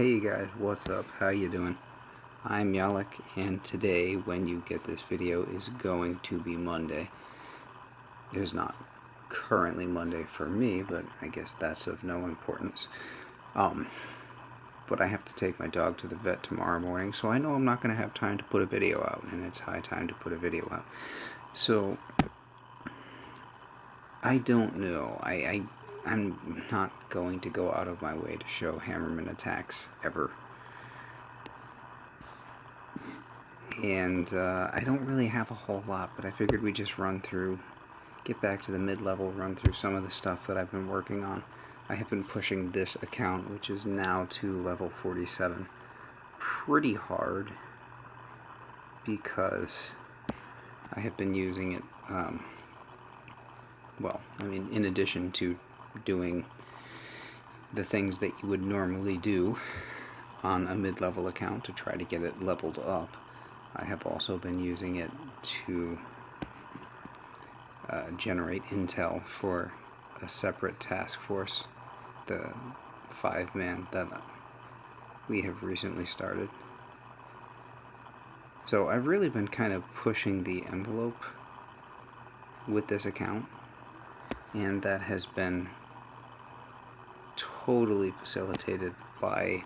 Hey guys, what's up? How you doing? I'm Yalek, and today, when you get this video, is going to be Monday. It is not currently Monday for me, but I guess that's of no importance. But I have to take my dog to the vet tomorrow morning, so I know I'm not going to have time to put a video out, and it's high time to put a video out. So, I don't know. I'm not going to go out of my way to show Hammerman attacks ever. And I don't really have a whole lot, but I figured we'd just get back to the mid-level, run through some of the stuff that I've been working on. I have been pushing this account, which is now to level 47, pretty hard because I have been using it, in addition to doing the things that you would normally do on a mid-level account to try to get it leveled up, I have also been using it to generate intel for a separate task force, the 5-man that we have recently started. So I've really been kind of pushing the envelope with this account, and that has been totally facilitated by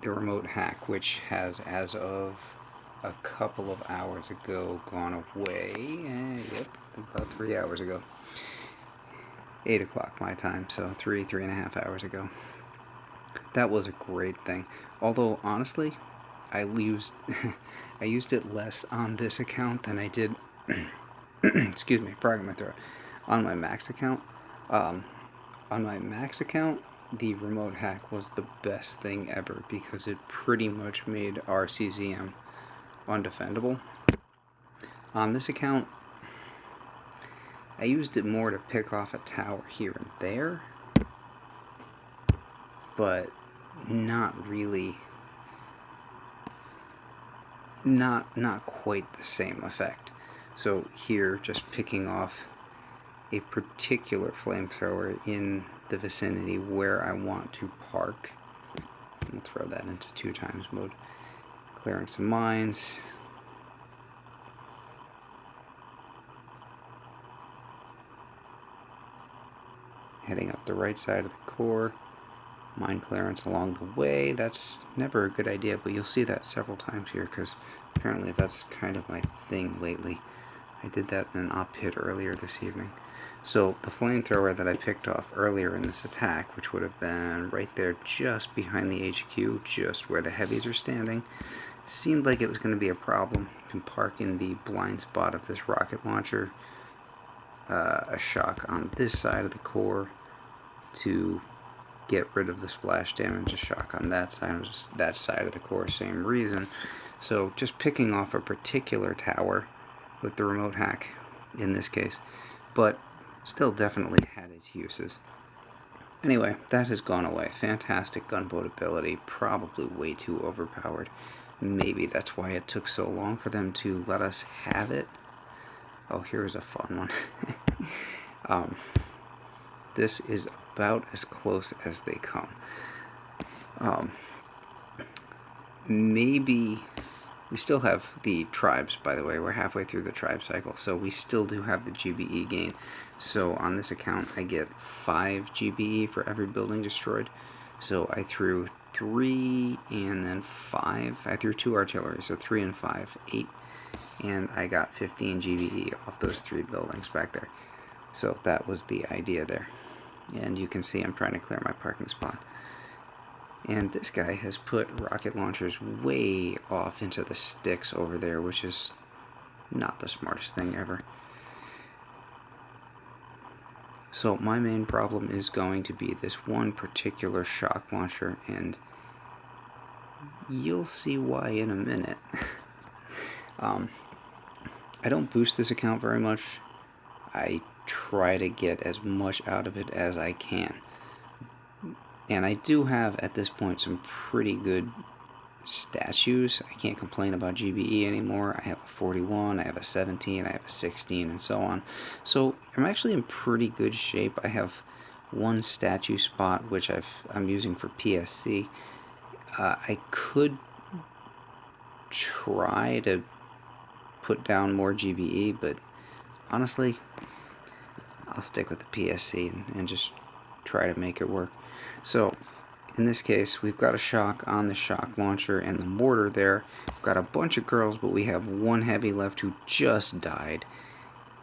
the remote hack, which has, as of a couple of hours ago, gone away. Yep, about 3 hours ago. 8 o'clock my time, so 3.5 hours ago. That was a great thing. Although, honestly, I used it less on this account than I did excuse me, frog in my throat, on my max account. On my max account, the remote hack was the best thing ever because it pretty much made RCZM undefendable. On this account, I used it more to pick off a tower here and there, but not really, not quite the same effect. So here, just picking off a particular flamethrower in the vicinity where I want to park. I'll throw that into 2x mode. Clearing some mines. Heading up the right side of the core. Mine clearance along the way. That's never a good idea, but you'll see that several times here because apparently that's kind of my thing lately. I did that in an op hit earlier this evening. So the flamethrower that I picked off earlier in this attack, which would have been right there just behind the HQ, just where the heavies are standing, seemed like it was going to be a problem. You can park in the blind spot of this rocket launcher, a shock on this side of the core to get rid of the splash damage, a shock on that side of the core, same reason. So just picking off a particular tower with the remote hack in this case, but still definitely had its uses. Anyway, that has gone away. Fantastic gunboat ability, probably way too overpowered. Maybe that's why it took so long for them to let us have it. Oh, here's a fun one. This is about as close as they come. Maybe we still have the tribes, by the way. We're halfway through the tribe cycle, so we still do have the GBE gain. So on this account, I get 5 GBE for every building destroyed. So I threw 3 and then 5. I threw 2 artillery, so 3 and 5, 8. And I got 15 GBE off those 3 buildings back there. So that was the idea there. And you can see I'm trying to clear my parking spot. And this guy has put rocket launchers way off into the sticks over there, which is not the smartest thing ever. So my main problem is going to be this one particular shock launcher, and you'll see why in a minute. I don't boost this account very much. I try to get as much out of it as I can. And I do have, at this point, some pretty good statues. I can't complain about GBE anymore. I have a 41, I have a 17, I have a 16, and so on. So I'm actually in pretty good shape. I have one statue spot, which I'm using for PSC. I could try to put down more GBE, but honestly, I'll stick with the PSC and just try to make it work. So, in this case, we've got a shock on the shock launcher and the mortar there. We've got a bunch of girls, but we have one heavy left who just died.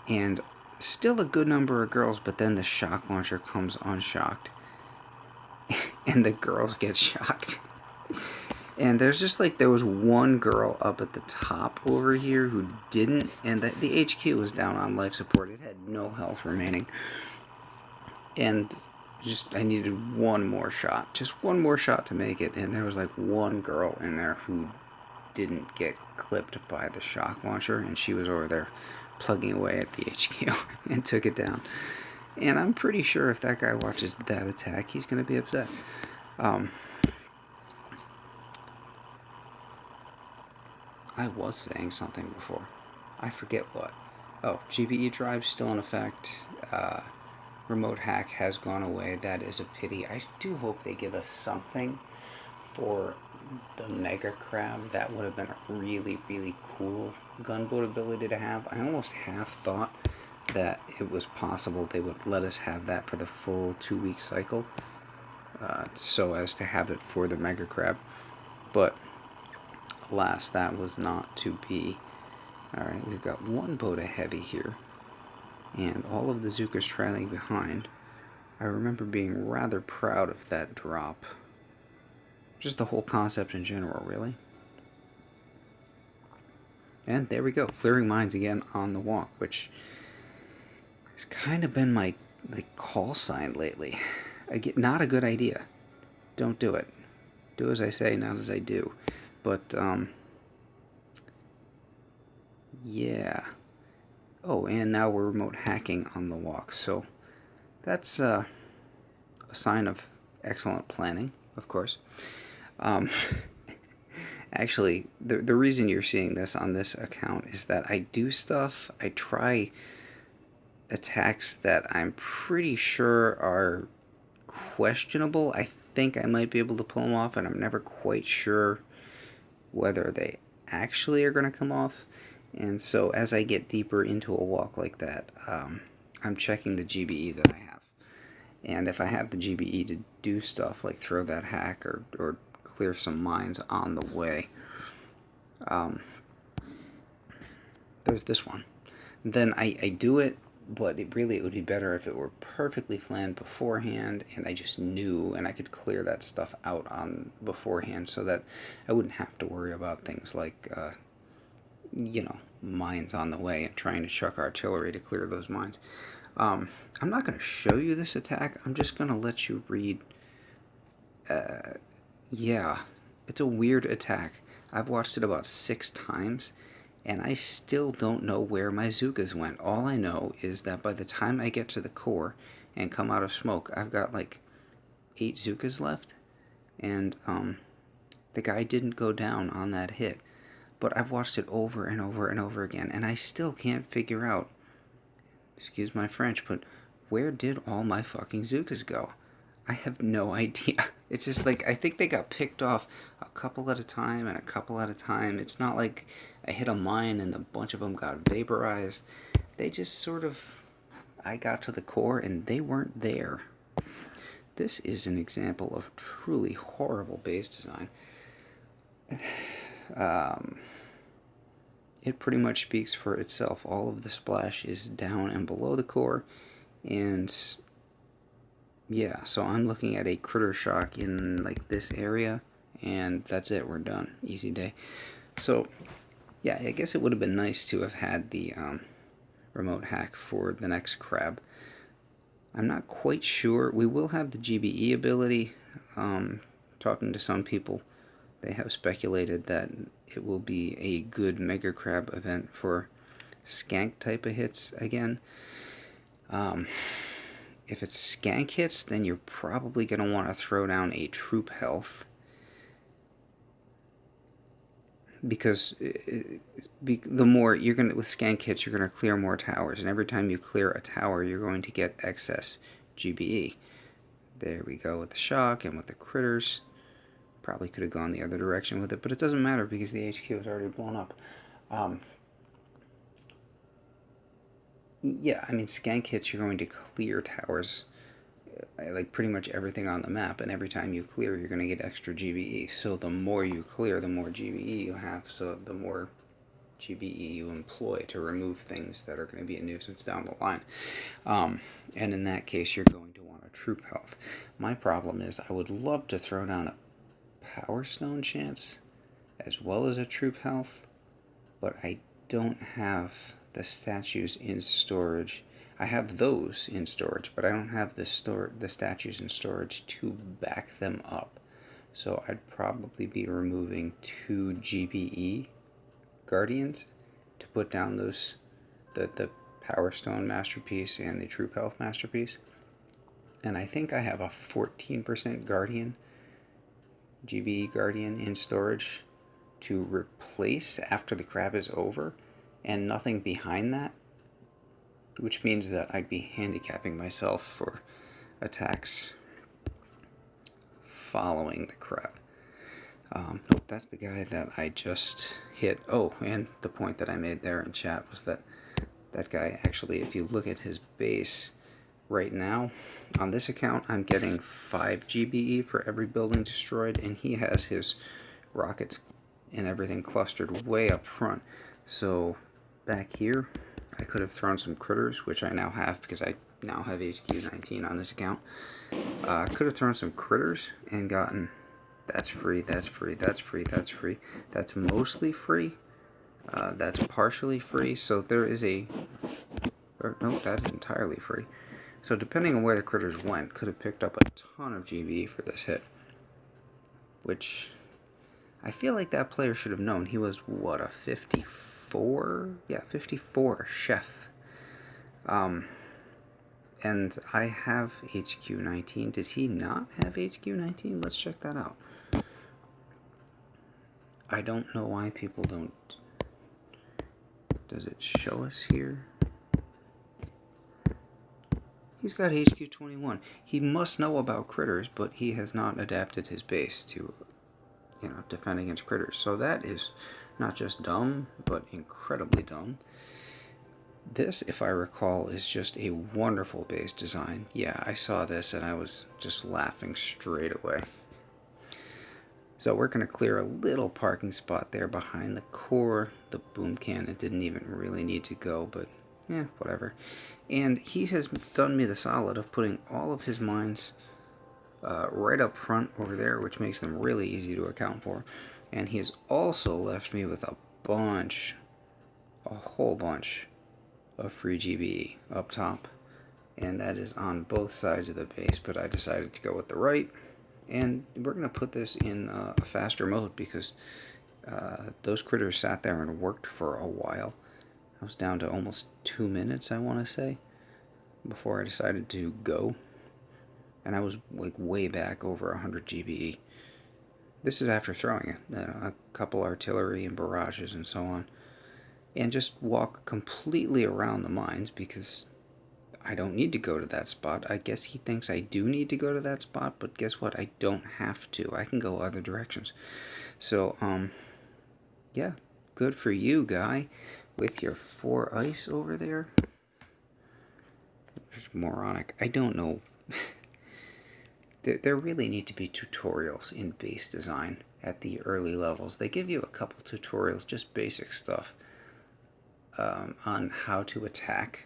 And still a good number of girls, but then the shock launcher comes unshocked. And the girls get shocked. And there's just like, there was one girl up at the top over here who didn't, and the HQ was down on life support. It had no health remaining. And just, I needed one more shot. Just one more shot to make it. And there was like one girl in there who didn't get clipped by the shock launcher, and she was over there plugging away at the HQ and took it down. And I'm pretty sure if that guy watches that attack, he's going to be upset. I was saying something before. I forget what. Oh, GBE drive still in effect. Remote hack has gone away. That is a pity. I do hope they give us something for the Mega Crab. That would have been a really, really cool gunboat ability to have. I almost half thought that it was possible they would let us have that for the full 2-week cycle, so as to have it for the Mega Crab. But alas, that was not to be. Alright, we've got one boat of heavy here, and all of the Zookas trailing behind. I remember being rather proud of that drop. Just the whole concept in general, really. And there we go, clearing mines again on the walk, which has kind of been my call sign lately. Not a good idea. Don't do it. Do as I say, not as I do. But, yeah. Oh, and now we're remote hacking on the walk. So that's a sign of excellent planning, of course. Actually, the reason you're seeing this on this account is that I do stuff, I try attacks that I'm pretty sure are questionable. I think I might be able to pull them off, and I'm never quite sure whether they actually are going to come off. And so as I get deeper into a walk like that, I'm checking the GBE that I have. And if I have the GBE to do stuff like throw that hack or clear some mines on the way, there's this one. Then I do it, but it would be better if it were perfectly planned beforehand, and I just knew, and I could clear that stuff out on beforehand, so that I wouldn't have to worry about things like, mines on the way and trying to chuck artillery to clear those mines. I'm not going to show you this attack. I'm just going to let you read. Yeah, it's a weird attack. I've watched it about 6 times, and I still don't know where my Zookas went. All I know is that by the time I get to the core and come out of smoke, I've got like 8 Zookas left, and the guy didn't go down on that hit. But I've watched it over and over and over again, and I still can't figure out, excuse my French, but where did all my fucking Zookas go? I have no idea. It's just like, I think they got picked off a couple at a time and a couple at a time. It's not like I hit a mine and a bunch of them got vaporized. They just sort of, I got to the core and they weren't there. This is an example of truly horrible base design. It pretty much speaks for itself. All of the splash is down and below the core, and yeah, so I'm looking at a critter shock in like this area, and that's it, we're done. Easy day. So yeah, I guess it would have been nice to have had the remote hack for the next crab. I'm not quite sure. We will have the GBE ability. Talking to some people, they have speculated that it will be a good Mega Crab event for skank type of hits again. If it's skank hits, then you're probably going to want to throw down a troop health, because the more you're going to, with skank hits, you're going to clear more towers, and every time you clear a tower, you're going to get excess GBE. There we go with the shock and with the critters. Probably could have gone the other direction with it, but it doesn't matter because the HQ is already blown up. Yeah, I mean, skank hits, you're going to clear towers, like pretty much everything on the map, and every time you clear, you're going to get extra GBE. So the more you clear, the more GBE you have, so the more GBE you employ to remove things that are going to be a nuisance down the line. And in that case, you're going to want a troop health. My problem is I would love to throw down a power stone chance as well as a troop health, but I don't have the statues in storage. I have those in storage, but I don't have the statues in storage to back them up. So I'd probably be removing 2 GBE Guardians to put down those the Power Stone Masterpiece and the Troop Health Masterpiece. And I think I have a 14% Guardian, GBE Guardian in storage to replace after the crab is over, and nothing behind that, which means that I'd be handicapping myself for attacks following the crab. Nope, that's the guy that I just hit. Oh, and the point that I made there in chat was that that guy, actually, if you look at his base right now, on this account, I'm getting 5 GBE for every building destroyed, and he has his rockets and everything clustered way up front. So back here, I could have thrown some critters, which I now have because I now have HQ19 on this account. Could have thrown some critters and gotten, that's free, that's free, that's free, that's free, that's mostly free, that's partially free, so there is a, or no, that's entirely free. So depending on where the critters went, could have picked up a ton of GBE for this hit, which I feel like that player should have known. He was, what, a 54? Yeah, 54 chef. And I have HQ19. Did he not have HQ19? Let's check that out. I don't know why people don't... Does it show us here? He's got HQ21. He must know about critters, but he has not adapted his base to, you know, defend against critters. So that is not just dumb, but incredibly dumb. This, if I recall, is just a wonderful base design. Yeah, I saw this and I was just laughing straight away. So we're going to clear a little parking spot there behind the core. The boom cannon didn't even really need to go, but yeah, whatever. And he has done me the solid of putting all of his mines right up front over there, which makes them really easy to account for. And he has also left me with a whole bunch of free GBE up top, and that is on both sides of the base, but I decided to go with the right, and we're going to put this in a faster mode because those critters sat there and worked for a while. I was down to almost 2 minutes, I want to say, before I decided to go, and I was like way back over 100 GBE. This is after throwing a couple artillery and barrages and so on. And just walk completely around the mines because I don't need to go to that spot. I guess he thinks I do need to go to that spot, but guess what? I don't have to. I can go other directions. So, yeah, good for you, guy, with your 4 ice over there. It's moronic. I don't know. There really need to be tutorials in base design at the early levels. They give you a couple tutorials, just basic stuff. On how to attack,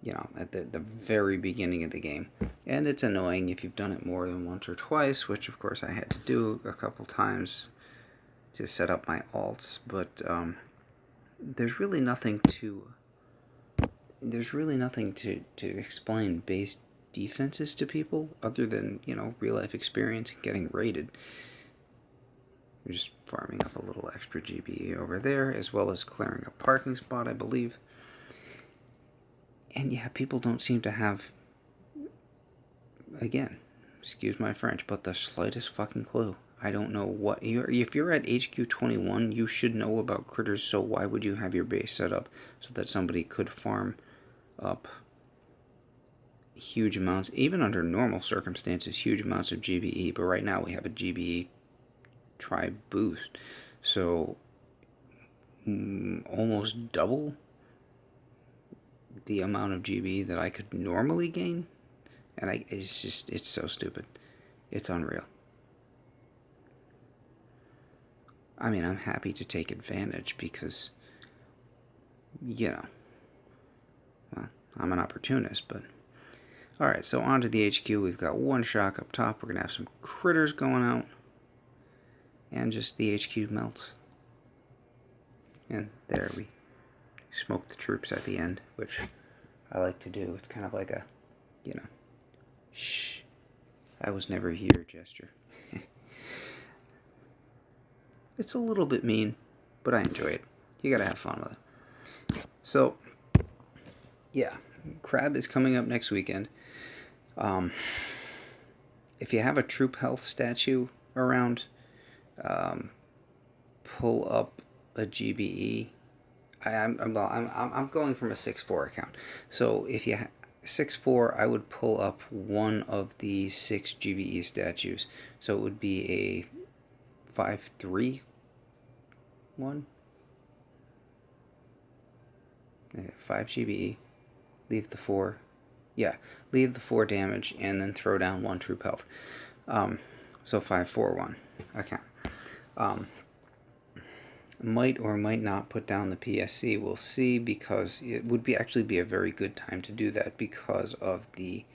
you know, at the very beginning of the game. And it's annoying if you've done it more than once or twice, which of course I had to do a couple times to set up my alts, but there's really nothing to explain base defenses to people other than, you know, real life experience and getting raided. We're just farming up a little extra GBE over there, as well as clearing a parking spot, I believe. And yeah, people don't seem to have, again, excuse my French, but the slightest fucking clue. I don't know what, if you're at HQ21, you should know about critters, so why would you have your base set up so that somebody could farm up huge amounts, even under normal circumstances, huge amounts of GBE, but right now we have a GBE Tri Boost, so almost double the amount of GBE that I could normally gain, and it's so stupid. It's unreal. I mean, I'm happy to take advantage because, well, I'm an opportunist, but... Alright, so on to the HQ. We've got one shock up top. We're going to have some critters going out. And just the HQ melts. And there we smoke the troops at the end, which I like to do. It's kind of like a, shh, I was never here gesture. It's a little bit mean, but I enjoy it. You gotta have fun with it. So, yeah, Crab is coming up next weekend. If you have a troop health statue around, pull up a GBE. I'm going from a 6-4 account. So if you 6-4, I would pull up one of the 6 GBE statues. So it would be a 5-3 one. 5 GBE. Leave the 4. Yeah, leave the 4 damage and then throw down 1 troop health. So 5-4-1 account. Might or might not put down the PSC. We'll see, because it would actually be a very good time to do that because of the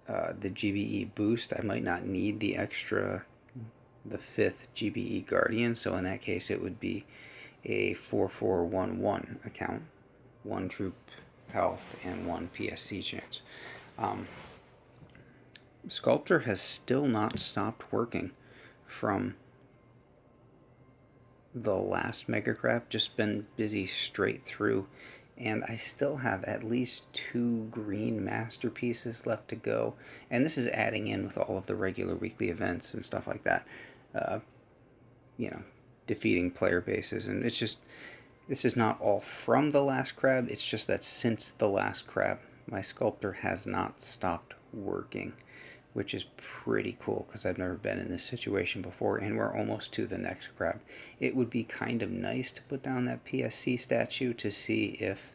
GBE boost. I might not need the 5th GBE Guardian, so in that case it would be a 4-4-1-1 account. 1 troop health and 1 PSC chance. Sculptor has still not stopped working from the last Mega Crab, just been busy straight through, and I still have at least 2 green masterpieces left to go, and this is adding in with all of the regular weekly events and stuff like that, defeating player bases, and it's just, this is not all from the last Crab, it's just that since the last Crab, my Sculptor has not stopped working, which is pretty cool because I've never been in this situation before, and we're almost to the next Crab. It would be kind of nice to put down that PSC statue to see if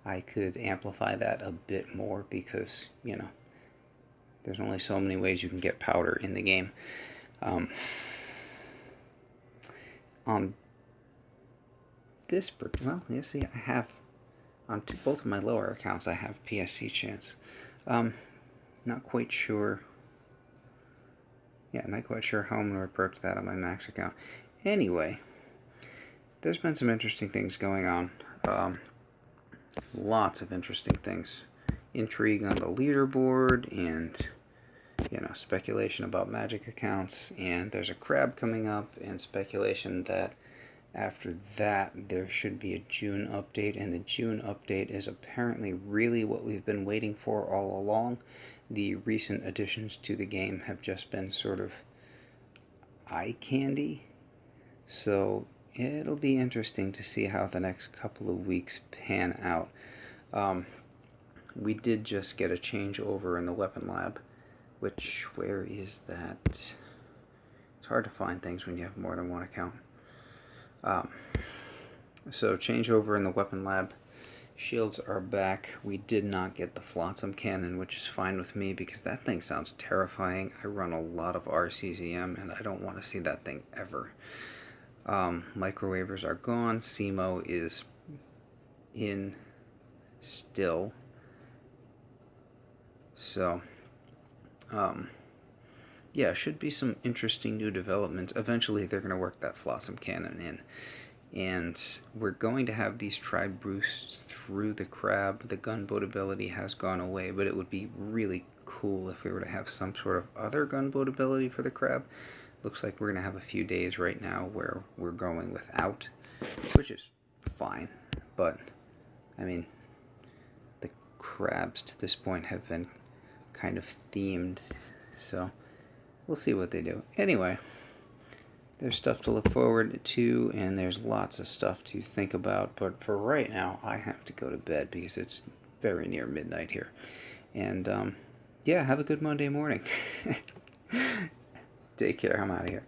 I could amplify that a bit more, because, there's only so many ways you can get powder in the game. On this, well, you see, I have, on both of my lower accounts, I have PSC chance. Not quite sure. Yeah, not quite sure how I'm going to approach that on my max account. Anyway, there's been some interesting things going on. Lots of interesting things. Intrigue on the leaderboard, and, speculation about magic accounts, and there's a Crab coming up, and speculation that after that there should be a June update, and the June update is apparently really what we've been waiting for all along. The recent additions to the game have just been sort of eye candy, so it'll be interesting to see how the next couple of weeks pan out. We did just get a changeover in the weapon lab, which, where is that? It's hard to find things when you have more than one account. So changeover in the weapon lab. Shields are back. We did not get the Flotsam Cannon, which is fine with me because that thing sounds terrifying. I run a lot of RCZM and I don't want to see that thing ever. Microwavers are gone. SEMO is in still. So, yeah, should be some interesting new developments. Eventually they're going to work that Flotsam Cannon in. And we're going to have these tribe boosts through the Crab. The gunboat ability has gone away, but it would be really cool if we were to have some sort of other gunboat ability for the Crab. Looks like we're going to have a few days right now where we're going without, which is fine. But, I mean, the Crabs to this point have been kind of themed, so we'll see what they do. Anyway, there's stuff to look forward to, and there's lots of stuff to think about, but for right now, I have to go to bed because it's very near midnight here. And yeah, have a good Monday morning. Take care. I'm out of here.